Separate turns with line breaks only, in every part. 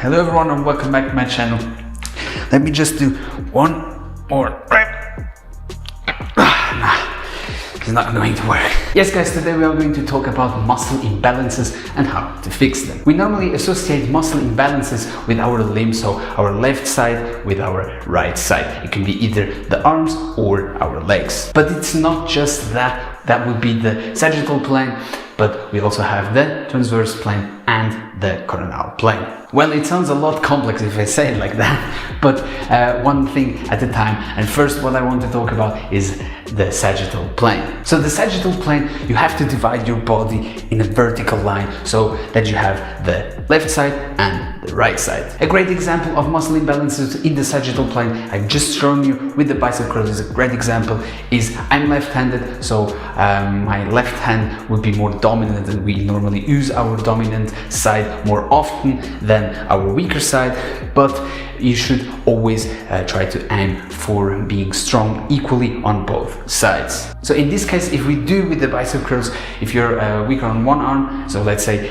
Hello everyone and welcome back to my channel. Let me just do one more rep. It's not going to work. Yes guys, today we are going to talk about muscle imbalances and how to fix them. We normally associate muscle imbalances with our limbs, so our left side with our right side. It can be either the arms or our legs. But it's not just that. That would be the sagittal plane, but we also have the transverse plane and the coronal plane. Well, it sounds a lot complex if I say it like that, but one thing at a time. And first what I want to talk about is the sagittal plane. So the sagittal plane, you have to divide your body in a vertical line so that you have the left side and the right side. A great example of muscle imbalances in the sagittal plane, I've just shown you with the bicep curls, is a great example, is I'm left-handed, so my left hand would be more dominant, and we normally use our dominant side more often than our weaker side, but you should always try to aim for being strong equally on both sides. So in this case, if we do with the bicep curls, if you're weaker on one arm, so let's say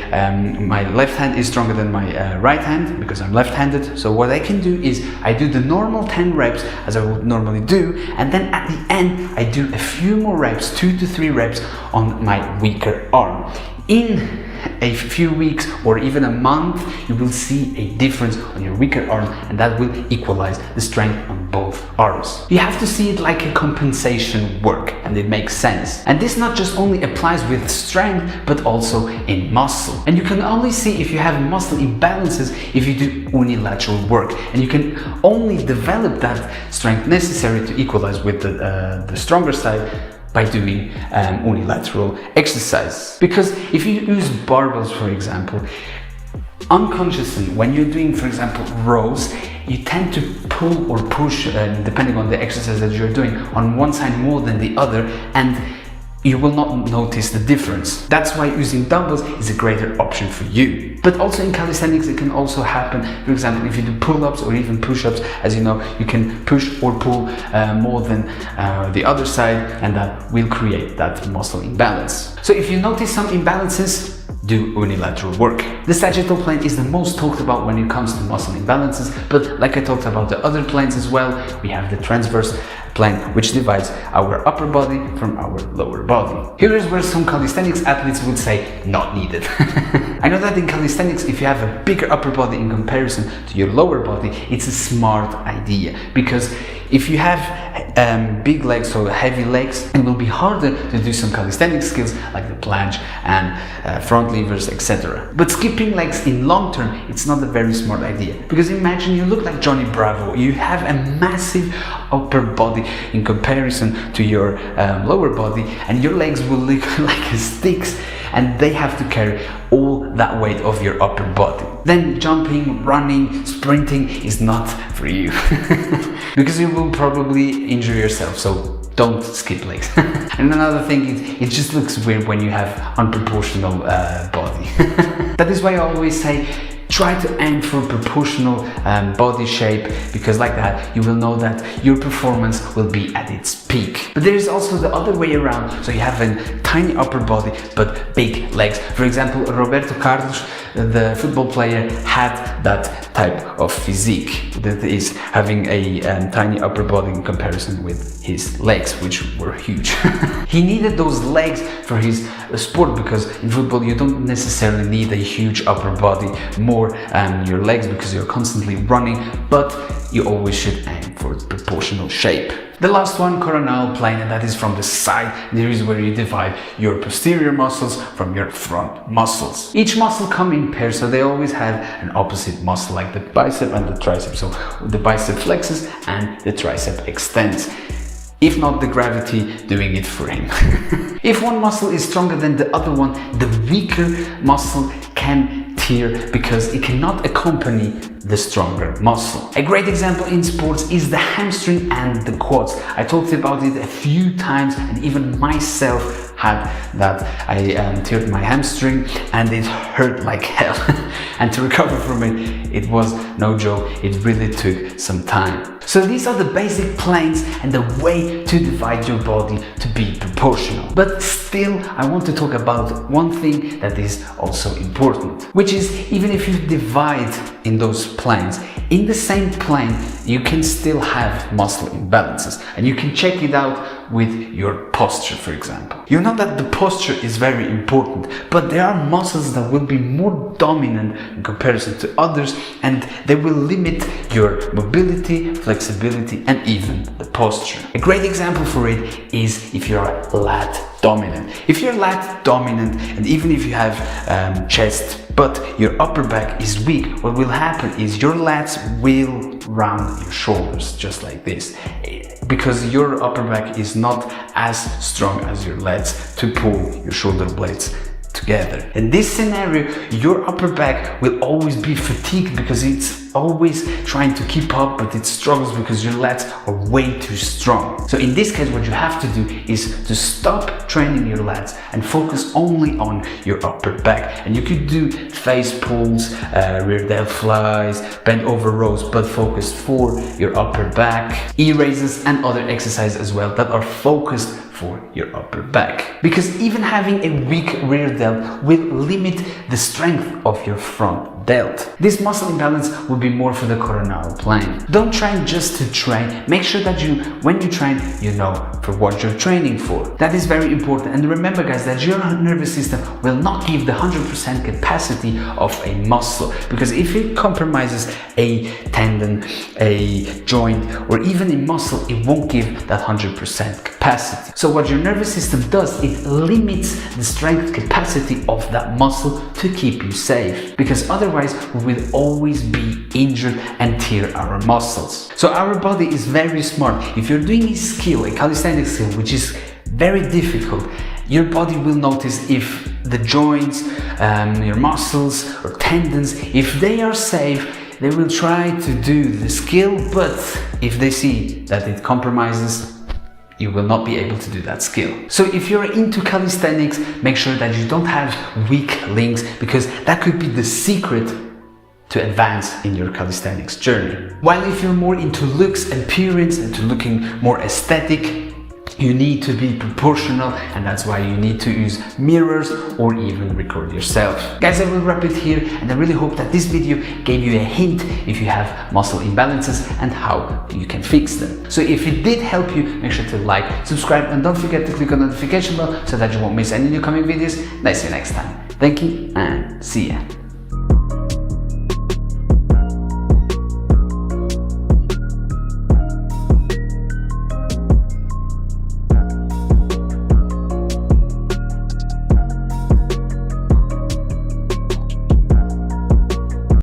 my left hand is stronger than my right hand because I'm left-handed, so what I can do is I do the normal 10 reps as I would normally do, and then at the end I do a few more reps, 2 to 3 reps on my weaker arm. In a few weeks or even a month, you will see a difference on your weaker arm, and that will equalize the strength on both arms. You have to see it like a compensation work, and it makes sense. And this not just only applies with strength, but also in muscle. And you can only see if you have muscle imbalances if you do unilateral work, and you can only develop that strength necessary to equalize with the stronger side by doing unilateral exercise. Because if you use barbells, for example, unconsciously, when you're doing, for example, rows, you tend to pull or push, depending on the exercise that you're doing, on one side more than the other, and you will not notice the difference. That's why using dumbbells is a greater option for you. But also in calisthenics, it can also happen. For example, if you do pull-ups or even push-ups, as you know, you can push or pull more than the other side, and that will create that muscle imbalance. So if you notice some imbalances, do unilateral work. The sagittal plane is the most talked about when it comes to muscle imbalances, but like I talked about the other planes as well, we have the transverse plane, which divides our upper body from our lower body. Here is where some calisthenics athletes would say not needed. I know that in calisthenics, if you have a bigger upper body in comparison to your lower body, it's a smart idea, because if you have big legs, so heavy legs, it will be harder to do some calisthenics skills like the planche and front levers, etc. But skipping legs in long term, it's not a very smart idea, because imagine you look like Johnny Bravo, you have a massive upper body in comparison to your lower body, and your legs will look like sticks, and they have to carry all that weight of your upper body. Then jumping, running, sprinting is not for you because you will probably injure yourself, so don't skip legs. And another thing is, it just looks weird when you have unproportional body. That is why I always say, try to aim for proportional body shape, because like that you will know that your performance will be at its peak. But there is also the other way around, so you have a tiny upper body but big legs. For example, Roberto Carlos, the football player, had that type of physique, that is having a tiny upper body in comparison with his legs, which were huge. He needed those legs for his sport, because in football you don't necessarily need a huge upper body, more your legs, because you're constantly running, but you always should aim for proportional shape. The last one, coronal plane, and that is from the side. There is where you divide your posterior muscles from your front muscles. Each muscle come in pairs, so they always have an opposite muscle, like the bicep and the tricep. So the bicep flexes and the tricep extends, if not the gravity doing it for him. If one muscle is stronger than the other one, the weaker muscle can tear because it cannot accompany the stronger muscle. A great example in sports is the hamstring and the quads. I talked about it a few times, and even myself had that. I teared my hamstring and it hurt like hell. And to recover from it, it was no joke. It really took some time. So these are the basic planes and the way to divide your body to be proportional. But still, I want to talk about one thing that is also important, which is, even if you divide in those planes, in the same plane you can still have muscle imbalances, and you can check it out with your posture, for example. You know that the posture is very important, but there are muscles that will be more dominant in comparison to others, and they will limit your mobility, flexibility, and even the posture. A great example for it is if you're lat dominant. If you're lat dominant, and even if you have chest but your upper back is weak, what will happen is your lats will round your shoulders just like this, because your upper back is not as strong as your lats to pull your shoulder blades together. In this scenario, your upper back will always be fatigued because it's always trying to keep up, but it struggles because your lats are way too strong. So in this case, what you have to do is to stop training your lats and focus only on your upper back. And you could do face pulls, rear delt flies, bent over rows, but focused for your upper back, e-raises and other exercises as well that are focused for your upper back. Because even having a weak rear delt will limit the strength of your front delt. This muscle imbalance will be more for the coronal plane. Don't train just to train. Make sure that when you train, you know for what you're training for. That is very important. And remember, guys, that your nervous system will not give the 100% capacity of a muscle, because if it compromises a tendon, a joint, or even a muscle, it won't give that 100% capacity. So what your nervous system does, it limits the strength capacity of that muscle to keep you safe, because otherwise we will always be injured and tear our muscles. So our body is very smart. If you're doing a skill, a calisthenics skill, which is very difficult, your body will notice if the joints, your muscles or tendons, if they are safe, they will try to do the skill, but if they see that it compromises, you will not be able to do that skill. So if you're into calisthenics, make sure that you don't have weak links, because that could be the secret to advance in your calisthenics journey. While if you're more into looks and appearance and to looking more aesthetic, you need to be proportional, and that's why you need to use mirrors or even record yourself. Guys, I will wrap it here, and I really hope that this video gave you a hint if you have muscle imbalances and how you can fix them. So if it did help you, make sure to like, subscribe, and don't forget to click on the notification bell so that you won't miss any new coming videos. And I see you next time. Thank you and see ya.